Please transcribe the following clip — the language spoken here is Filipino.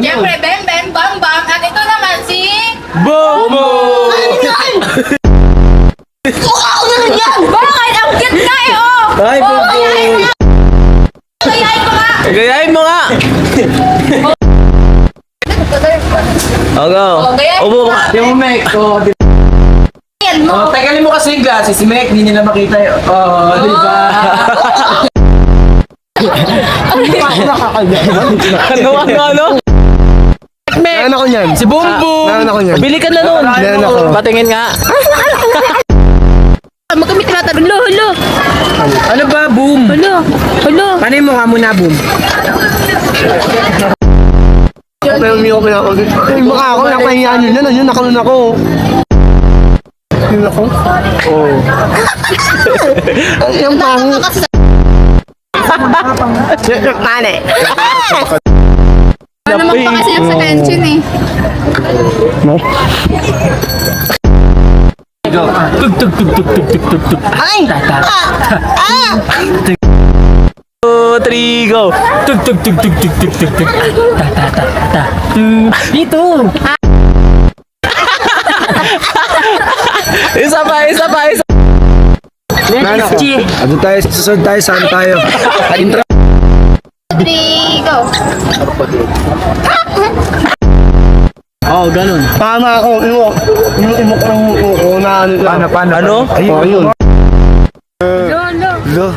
Siyempre, Ben Ben, Bang Bang, at ito naman si... Bobo! Mukha ko na yan! Bakit? Ang cute nga eh, oh! Ay, Oh, Bobo! Kayain ko nga! Gayahin mo nga! Oh, gayahin Ubo mo ka. nga! Yung Mek, Yan mo! tagalin mo kasi yung glasses. Si Mek, hindi nila makita yun. Di ba? Ano? Meron ako niyan. Si Bumbum! Meron ako niyan. Bili ka na nun! Meron ako. Patingin nga. Magkami tinatanong, hulo! Ano ba, boom? Hulo! Paano yung mukha mo na, boom? Pero umiyak ko na ako. Ay, mukha ako. Napahingaan yun. Yun, nakalun ako. Yun ako? Oo. Ay, yung pangit. Yung tane. Ano naman pa kasi yung sa tension eh. Ay! 2, 3, go! Tug, tug, tug, tug, tug, tug, tug, tug. Ta, ta, ta, ta. Dito! Isa pa! Next, ano tayo? Susunod tayo. Saan tayo? Intro. 3, go! Oh, ganun. Tama ako. Imo ko lang na ano. Ano? Ayun. Lolo! Lo.